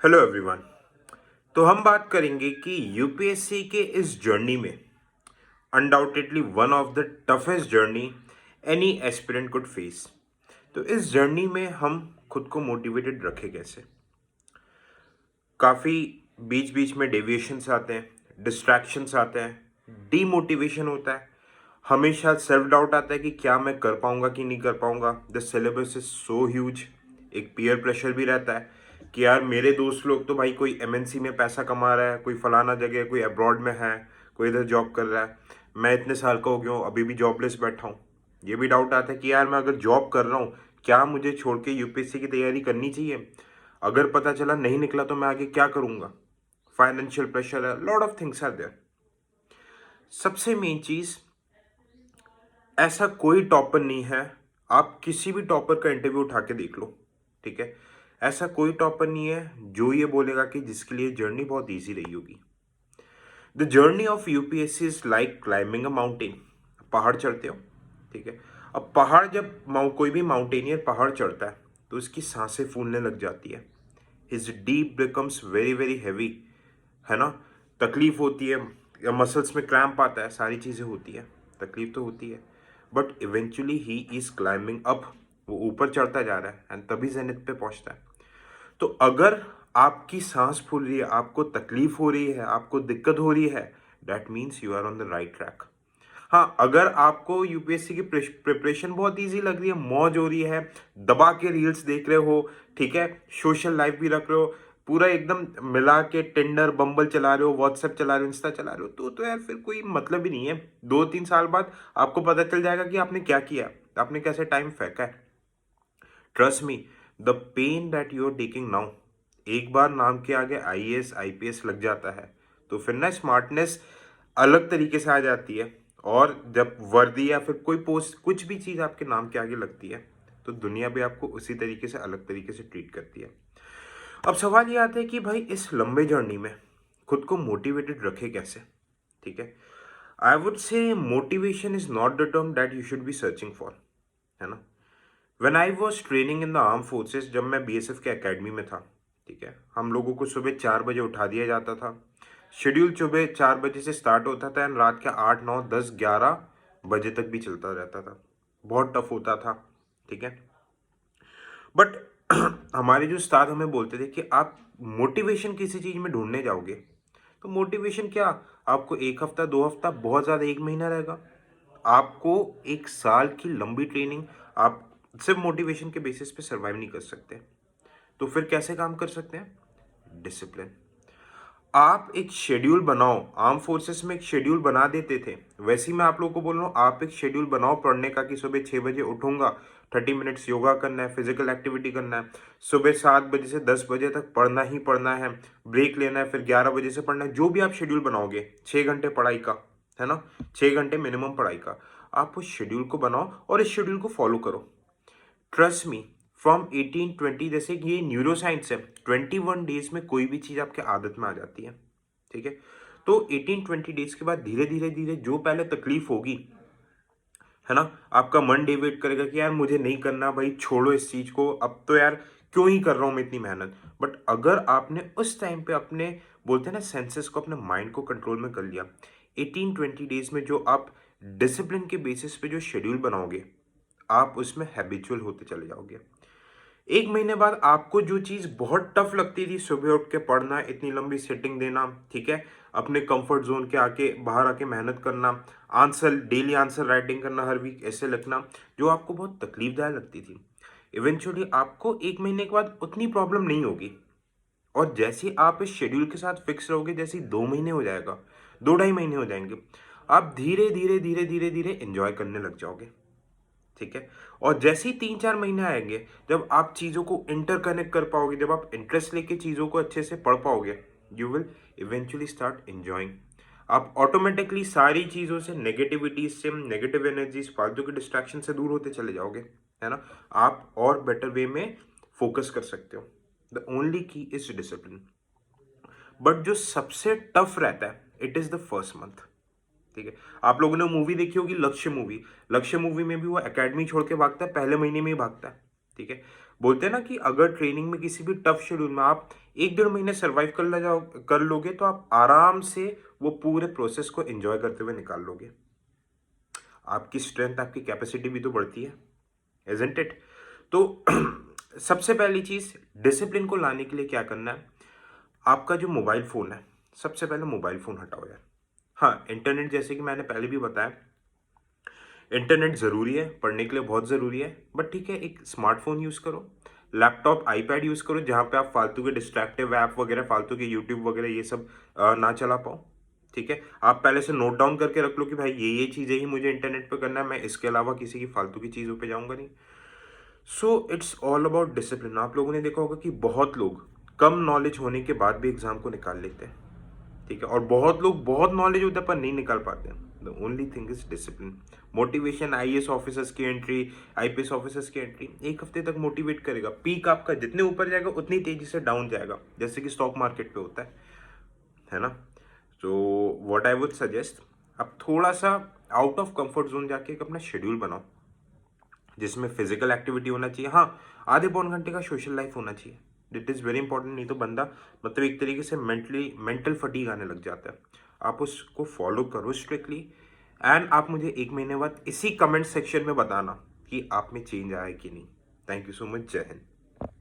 Hello everyone. तो हम बात करेंगे कि यूपीएससी के इस जर्नी में undoubtedly one of the toughest journey any aspirant could face. तो इस जर्नी में हम खुद को मोटिवेटेड रखें कैसे? काफ़ी बीच बीच में डेविएशंस आते हैं, डिस्ट्रैक्शंस आते हैं, डीमोटिवेशन होता है, हमेशा सेल्फ डाउट आता है कि क्या मैं कर पाऊंगा कि नहीं कर पाऊंगा। The syllabus is so huge. एक पीयर प्रेशर भी रहता है कि यार मेरे दोस्त लोग तो भाई कोई एमएनसी में पैसा कमा रहा है, कोई फलाना जगह, कोई अब्रॉड में है, कोई इधर जॉब कर रहा है, मैं इतने साल का हो गया हूँ अभी भी जॉबलेस बैठा हूँ। ये भी डाउट आता है कि यार मैं अगर जॉब कर रहा हूँ, क्या मुझे छोड़ के यूपीएससी की तैयारी करनी चाहिए? अगर पता चला नहीं निकला तो मैं आगे क्या करूंगा? फाइनेंशियल प्रेशर है, lot of things are there. सबसे मेन चीज, ऐसा कोई टॉपर नहीं है। आप किसी भी टॉपर का इंटरव्यू उठा के देख लो, ठीक है? ऐसा कोई टॉपर नहीं है जो ये बोलेगा कि जिसके लिए जर्नी बहुत इजी रही होगी। The journey of UPSC is like climbing a mountain. पहाड़ चढ़ते हो, ठीक है? अब पहाड़ जब कोई भी माउंटेनियर पहाड़ चढ़ता है तो उसकी सांसें फूलने लग जाती है। His deep becomes very very heavy, है ना? तकलीफ होती है, या मसल्स में क्रैम्प आता है, सारी चीज़ें होती है, तकलीफ तो होती है, but eventually he is climbing up. वो ऊपर चढ़ता जा रहा है एंड तभी जेनिथ पे पहुंचता है। तो अगर आपकी सांस फूल रही है, आपको तकलीफ हो रही है, आपको दिक्कत हो रही है, that means you are on the right track. हाँ, अगर आपको यूपीएससी की प्रिपरेशन बहुत इजी लग रही है, मौज हो रही है, दबा के रील्स देख रहे हो, ठीक है, सोशल लाइफ भी रख रहे हो, पूरा एकदम मिला के टिंडर बम्बल चला रहे हो, व्हाट्सएप चला रहे हो, इंस्टा चला रहे हो, तो यार फिर कोई मतलब ही नहीं है। 2-3 साल बाद आपको पता चल जाएगा कि आपने क्या किया, आपने कैसे टाइम फेंका है। Trust me, the pain that you are taking now, एक बार नाम के आगे आईएएस आईपीएस लग जाता है तो फिर ना स्मार्टनेस अलग तरीके से आ जाती है। और जब वर्दी या फिर कोई पोस्ट, कुछ भी चीज़ आपके नाम के आगे लगती है तो दुनिया भी आपको उसी तरीके से, अलग तरीके से ट्रीट करती है। अब सवाल ये आता है कि भाई इस लंबे जर्नी में खुद को मोटिवेटेड रखे कैसे, ठीक है? I would say motivation is not the term that you should be searching for, है ना? When I was training in the arm forces, जब मैं बीएसएफ के अकेडमी में था, ठीक है, हम लोगों को सुबह 4 बजे उठा दिया जाता था। शेड्यूल सुबह 4 बजे से स्टार्ट होता था एंड रात के 8, 9, 10, 11 बजे तक भी चलता रहता था। बहुत टफ होता था, ठीक है, बट हमारे जो उस्ताद हमें बोलते थे कि आप मोटिवेशन किसी चीज़ में ढूंढने जाओगे तो मोटिवेशन क्या, आपको 1 हफ्ता 2 हफ्ता, बहुत ज़्यादा 1 महीना रहेगा, आपको 1 साल की लंबी ट्रेनिंग, आप सिर्फ मोटिवेशन के बेसिस पे सर्वाइव नहीं कर सकते। तो फिर कैसे काम कर सकते हैं? डिसिप्लिन। आप एक शेड्यूल बनाओ, आर्म फोर्सेस में एक शेड्यूल बना देते थे, वैसे ही मैं आप लोगों को बोल रहा हूँ, आप एक शेड्यूल बनाओ पढ़ने का कि सुबह 6 बजे उठूंगा, 30 मिनट्स योगा करना है, फिजिकल एक्टिविटी करना है, सुबह 7 बजे से 10 बजे तक पढ़ना ही पढ़ना है, ब्रेक लेना है, फिर 11 बजे से पढ़ना है। जो भी आप शेड्यूल बनाओगे, 6 घंटे पढ़ाई का, है ना, 6 घंटे मिनिमम पढ़ाई का, आप उस शेड्यूल को बनाओ और इस शेड्यूल को फॉलो करो। ट्रस्ट मी, फ्रॉम 18-20, जैसे कि ये न्यूरो साइंस है, 21 डेज में कोई भी चीज़ आपके आदत में आ जाती है, ठीक है? तो 18-20 डेज के बाद धीरे धीरे धीरे जो पहले तकलीफ होगी, है ना, आपका मन डिवेट करेगा कि यार मुझे नहीं करना भाई, छोड़ो इस चीज़ को, अब तो यार क्यों ही कर रहा हूँ मैं इतनी मेहनत। बट अगर आपने उस टाइम पे अपने, बोलते हैं ना, सेंसेस को, अपने माइंड को कंट्रोल में कर लिया, 18-20 डेज में जो आप डिसिप्लिन के बेसिस पे जो शेड्यूल बनाओगे, आप उसमें हैबिचुअल होते चले जाओगे। 1 महीने बाद आपको जो चीज़ बहुत टफ लगती थी, सुबह उठ के पढ़ना, इतनी लंबी सेटिंग देना, ठीक है, अपने कंफर्ट जोन के आके बाहर आके मेहनत करना, आंसर, डेली आंसर राइटिंग करना, हर वीक ऐसे लिखना, जो आपको बहुत तकलीफदायक लगती थी, इवेंचुअली आपको 1 महीने के बाद उतनी प्रॉब्लम नहीं होगी। और जैसे ही आप इस शेड्यूल के साथ फिक्स रहोगे, जैसे ही 2 महीने हो जाएगा, 2 ढाई महीने हो जाएंगे, आप धीरे धीरे धीरे धीरे धीरे इंजॉय करने लग जाओगे, ठीक है? और जैसे ही 3-4 महीने आएंगे, जब आप चीज़ों को इंटरकनेक्ट कर पाओगे, जब आप इंटरेस्ट लेके चीज़ों को अच्छे से पढ़ पाओगे, you will eventually start enjoying. आप ऑटोमेटिकली सारी चीज़ों से, नेगेटिविटी से, नेगेटिव एनर्जीज, फालतू के डिस्ट्रैक्शन से दूर होते चले जाओगे, है ना? आप और बेटर वे में फोकस कर सकते हो। द ओनली की इज डिसिप्लिन। बट जो सबसे टफ रहता है, it is the first month, ठीक है? आप लोगों ने मूवी देखी होगी, लक्ष्य मूवी। लक्ष्य मूवी में भी वो एकेडमी छोड़ के भागता है, पहले महीने में ही भागता है, ठीक है? बोलते हैं ना कि अगर ट्रेनिंग में किसी भी टफ शेड्यूल में आप 1-1.5 महीने सर्वाइव कर लोगे तो आप आराम से वो पूरे प्रोसेस को एंजॉय करते हुए निकाल लोगे। आपकी स्ट्रेंथ, आपकी कैपेसिटी भी तो बढ़ती है, इजंट इट? तो सबसे पहली चीज डिसिप्लिन को लाने के लिए क्या करना है, आपका जो मोबाइल फोन है, सबसे पहले मोबाइल फोन हटाओ यार। हाँ, इंटरनेट जैसे कि मैंने पहले भी बताया, इंटरनेट ज़रूरी है, पढ़ने के लिए बहुत ज़रूरी है, बट ठीक है, एक स्मार्टफोन यूज़ करो, लैपटॉप, आईपैड यूज़ करो, जहाँ पे आप फालतू के डिस्ट्रैक्टिव ऐप वगैरह, फालतू के यूट्यूब वगैरह ये सब ना चला पाओ। ठीक है, आप पहले से नोट डाउन करके रख लो कि भाई ये चीज़ें ही मुझे इंटरनेट पे करना है, मैं इसके अलावा किसी की फालतू की चीज़ों पे जाऊँगा नहीं। So it's all about discipline. आप लोगों ने देखा होगा कि बहुत लोग कम नॉलेज होने के बाद भी एग्जाम को निकाल लेते हैं। ठीक है, और बहुत लोग बहुत नॉलेज होता है पर नहीं निकाल पाते हैं। The only thing is discipline. Motivation, IAS officers की एंट्री, आईपीएस ऑफिसर्स की एंट्री 1 हफ्ते तक मोटिवेट करेगा। पीक आपका जितने ऊपर जाएगा उतनी तेजी से डाउन जाएगा, जैसे कि स्टॉक मार्केट पे होता है ना? तो व्हाट आई वुड सजेस्ट, आप थोड़ा सा आउट ऑफ कंफर्ट जोन जाके एक अपना शेड्यूल बनाओ, जिसमें फिजिकल एक्टिविटी होना चाहिए। हाँ, आधे पौन घंटे का सोशल लाइफ होना चाहिए। इट इज़ वेरी इंपॉर्टेंट, नहीं तो बंदा मतलब एक तरीके से मेंटल फटीग आने लग जाता है। आप उसको फॉलो करो स्ट्रिक्टली, एंड आप मुझे 1 महीने बाद इसी कमेंट सेक्शन में बताना कि आप में चेंज आया है कि नहीं। Thank you so much. जय हिंद।